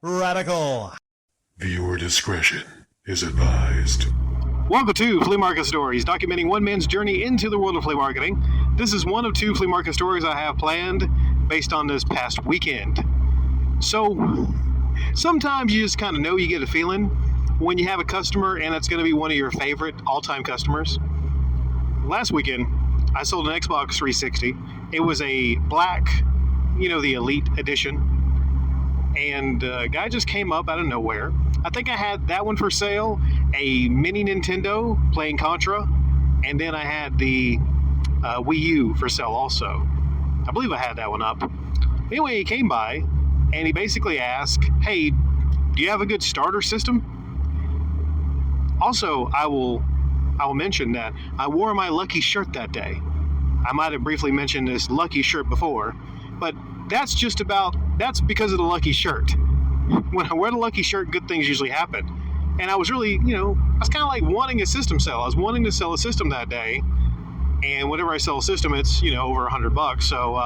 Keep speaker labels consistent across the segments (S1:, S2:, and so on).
S1: Radical.
S2: Viewer discretion is advised.
S3: Welcome to Flea Market Stories, documenting one man's journey into the world of flea marketing. This is one of two flea market stories I have planned based on this past weekend. So, sometimes you just kind of know, you get a feeling when you have a customer and it's going to be one of your favorite all-time customers. Last weekend, I sold an Xbox 360. It was a black, the Elite Edition. And a guy just came up out of nowhere. I think I had that one for sale, a mini Nintendo playing Contra, and then I had the Wii U for sale also. I believe I had that one up. Anyway, he came by, and he basically asked, hey, do you have a good starter system? Also, I will mention that I wore my lucky shirt that day. I might have briefly mentioned this lucky shirt before, but that's because of the lucky shirt. When I wear the lucky shirt, good things usually happen. And I was really, I was kind of like wanting a system sale. I was wanting to sell a system that day. And whenever I sell a system, it's, over $100. So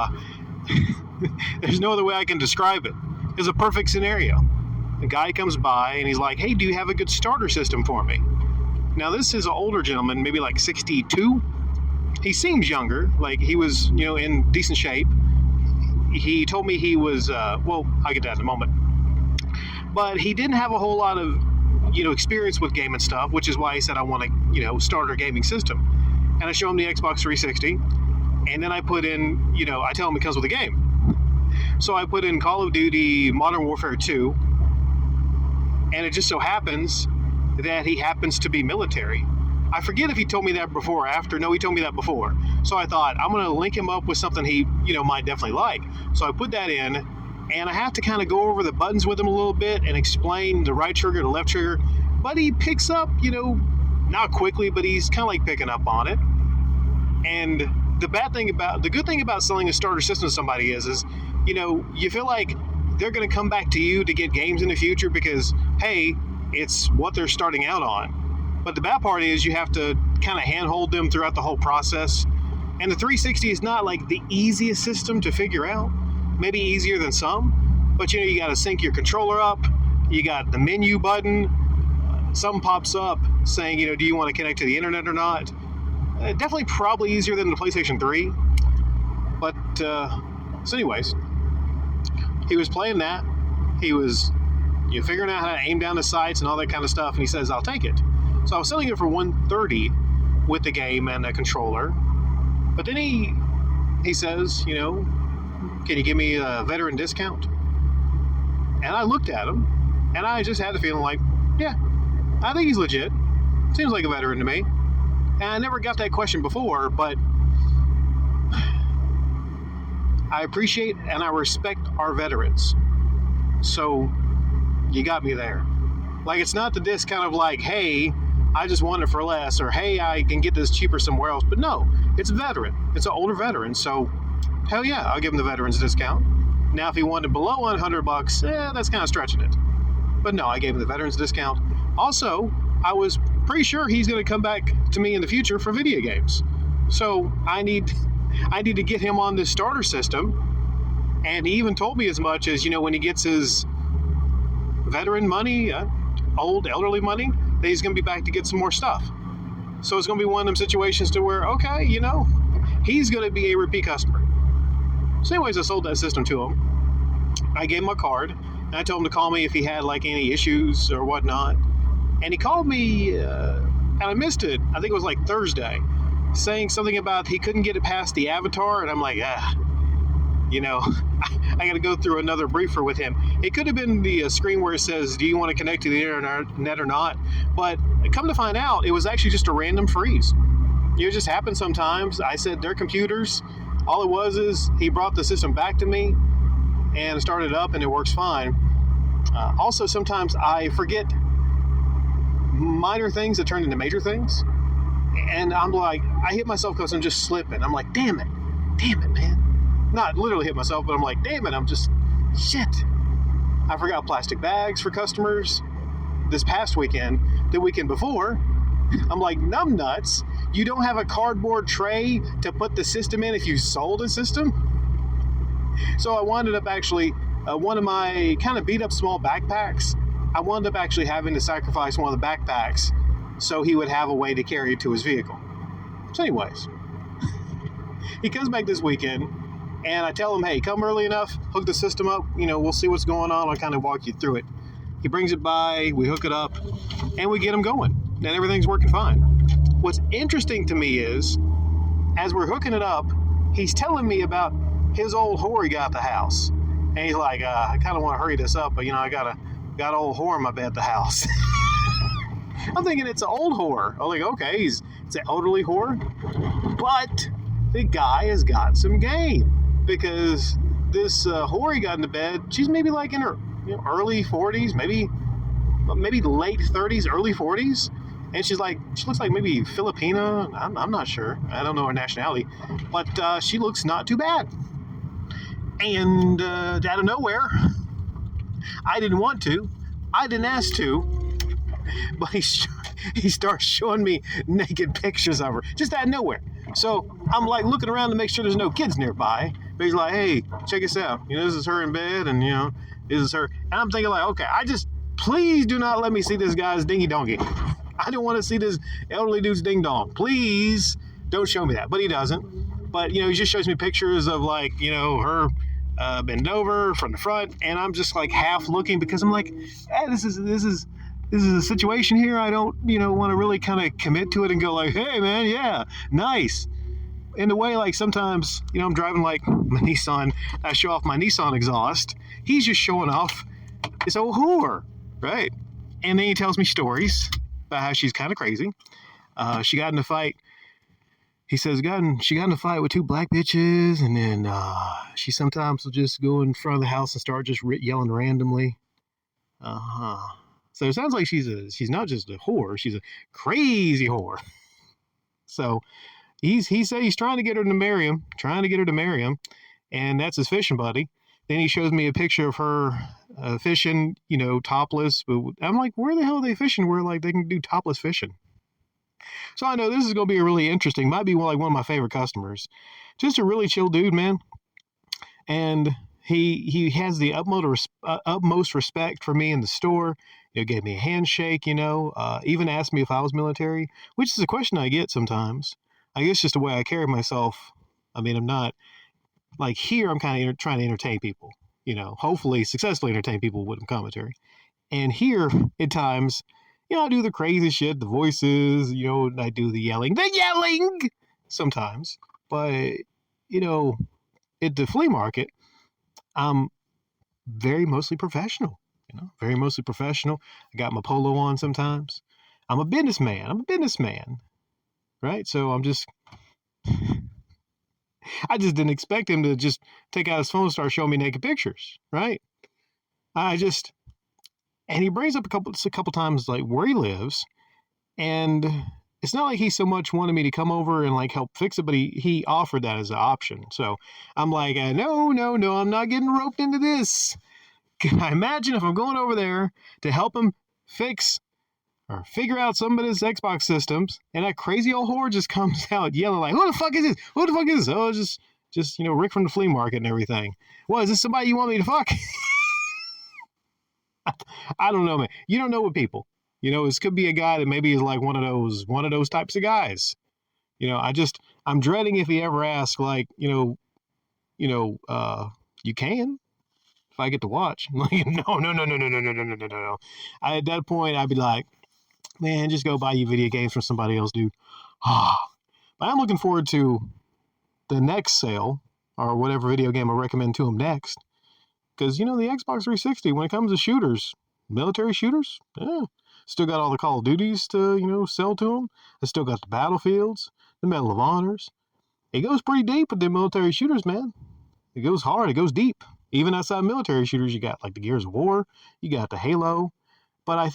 S3: there's no other way I can describe it. It's a perfect scenario. The guy comes by and he's like, hey, do you have a good starter system for me? Now, this is an older gentleman, maybe like 62. He seems younger, like he was, in decent shape. He told me he was, I'll get to that in a moment. But he didn't have a whole lot of, experience with gaming stuff, which is why he said, I want to, start a gaming system. And I show him the Xbox 360, and then I put in, I tell him it comes with a game. So I put in Call of Duty Modern Warfare 2, and it just so happens that he happens to be military. I forget if he told me that before or after. No, he told me that before. So I thought, I'm going to link him up with something he, might definitely like. So I put that in, and I have to kind of go over the buttons with him a little bit and explain the right trigger, the left trigger. But he picks up, not quickly, but he's kind of like picking up on it. And the good thing about selling a starter system to somebody is, you feel like they're going to come back to you to get games in the future because, hey, it's what they're starting out on. But the bad part is you have to kind of handhold them throughout the whole process. And the 360 is not like the easiest system to figure out. Maybe easier than some. But you got to sync your controller up. You got the menu button. Something pops up saying, do you want to connect to the internet or not? Definitely probably easier than the PlayStation 3. But, so anyways, he was playing that. He was figuring out how to aim down the sights and all that kind of stuff. And he says, I'll take it. So I was selling it for $130 with the game and a controller. But then he says, can you give me a veteran discount? And I looked at him, and I just had the feeling like, yeah, I think he's legit. Seems like a veteran to me. And I never got that question before, but I appreciate and I respect our veterans. So you got me there. Like, it's not the discount of like, hey, I just want it for less, or hey, I can get this cheaper somewhere else. But no, it's a veteran. It's an older veteran. So hell yeah, I'll give him the veteran's discount. Now, if he wanted below $100, that's kind of stretching it. But no, I gave him the veteran's discount. Also, I was pretty sure he's going to come back to me in the future for video games. So I need to get him on this starter system. And he even told me as much as, when he gets his veteran money, old elderly money, that he's going to be back to get some more stuff. So it's going to be one of them situations to where, okay, he's going to be a repeat customer. So anyways, I sold that system to him. I gave him a card, and I told him to call me if he had like any issues or whatnot. And he called me, and I missed it. I think it was like Thursday, saying something about he couldn't get it past the avatar. And I'm like, I got to go through another briefer with him. It could have been the screen where it says, do you want to connect to the internet or not? But come to find out, it was actually just a random freeze. It just happens sometimes. I said, they're computers. All it was is he brought the system back to me and started it up, and it works fine. Also, sometimes I forget minor things that turn into major things. And I'm like, I hit myself because I'm just slipping. I'm like, damn it, man. Not literally hit myself, but I'm like, damn it, I'm just, shit. I forgot plastic bags for customers this past weekend. The weekend before, I'm like, numbnuts, you don't have a cardboard tray to put the system in if you sold a system? So I wound up actually one of my kind of beat up small backpacks. I wound up actually having to sacrifice one of the backpacks so he would have a way to carry it to his vehicle. So anyways, he comes back this weekend, and I tell him, hey, come early enough, hook the system up, we'll see what's going on. I'll kind of walk you through it. He brings it by, we hook it up, and we get him going. And everything's working fine. What's interesting to me is, as we're hooking it up, he's telling me about his old whore he got at the house. And he's like, I kind of want to hurry this up, but I got an old whore in my bed at the house. I'm thinking it's an old whore. I'm like, okay, it's an elderly whore. But the guy has got some game, because this whore he got in the bed, she's maybe like in her early 40s, maybe late 30s, early 40s. And she looks like maybe Filipina. I'm not sure. I don't know her nationality. But she looks not too bad. And out of nowhere, I didn't want to. I didn't ask to. But he starts showing me naked pictures of her. Just out of nowhere. So I'm like looking around to make sure there's no kids nearby. But he's like, hey, check this out. This is her in bed. And, this is her. And I'm thinking like, okay, please do not let me see this guy's dingy dongy. I don't want to see this elderly dude's ding dong. Please don't show me that. But he doesn't. But, he just shows me pictures of like, her bend over from the front. And I'm just like half looking, because I'm like, this is a situation here. I don't, want to really kind of commit to it and go like, hey man, yeah, nice. In the way, like sometimes, I'm driving like my Nissan. I show off my Nissan exhaust. He's just showing off this old whore, right? And then he tells me stories about how she's kind of crazy. She got in a fight. He says she got in a fight with two black bitches, and then she sometimes will just go in front of the house and start just yelling randomly. So it sounds like she's not just a whore, she's a crazy whore. So he said he's trying to get her to marry him, and that's his fishing buddy. Then he shows me a picture of her fishing, topless. But I'm like, where the hell are they fishing where like they can do topless fishing? So I know this is going to be really interesting. Might be one of my favorite customers. Just a really chill dude, man. And he has the utmost respect for me in the store. Gave me a handshake, even asked me if I was military, which is a question I get sometimes. I guess just the way I carry myself. I mean, I'm not like here. I'm kind of trying to entertain people, hopefully successfully entertain people with commentary. And here at times, I do the crazy shit, the voices, I do the yelling sometimes. But, at the flea market, I'm very mostly professional. Very mostly professional. I got my polo on sometimes. I'm a businessman, right? So I just didn't expect him to just take out his phone and start showing me naked pictures, right? And he brings up a couple times like where he lives, and it's not like he so much wanted me to come over and like help fix it, but he offered that as an option. So I'm like, no, I'm not getting roped into this. Can I imagine if I'm going over there to help him fix or figure out some of his Xbox systems, and that crazy old whore just comes out yelling like, who the fuck is this? Who the fuck is this? Oh, just Rick from the flea market and everything. Well, is this somebody you want me to fuck? I don't know, man. You don't know with people. This could be a guy that maybe is like one of those types of guys. I'm dreading if he ever asks like, you can. If I get to watch. I'm like, no. At that point, I'd be like, man, just go buy you video games from somebody else, dude. But I'm looking forward to the next sale or whatever video game I recommend to him next. Because, the Xbox 360, when it comes to shooters, military shooters, still got all the Call of Duties to, sell to them. I still got the Battlefields, the Medal of Honors. It goes pretty deep with the military shooters, man. It goes hard. It goes deep. Even outside military shooters, you got like the Gears of War, you got the Halo. But I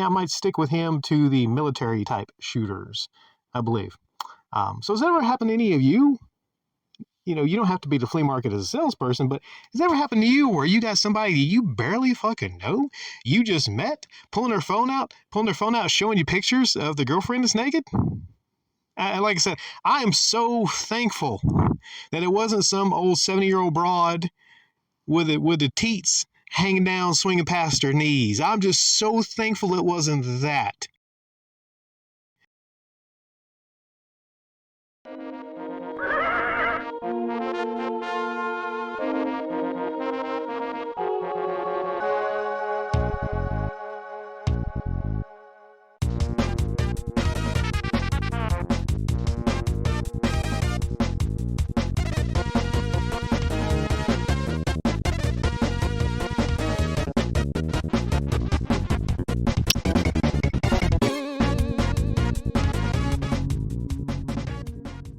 S3: might stick with him to the military type shooters, I believe. So has that ever happened to any of you? You don't have to be the flea market as a salesperson, but has that ever happened to you where you got somebody you barely fucking know, you just met, pulling their phone out, showing you pictures of the girlfriend that's naked? Like I said, I am so thankful that it wasn't some old 70-year-old broad with the teats hanging down, swinging past her knees. I'm just so thankful it wasn't that.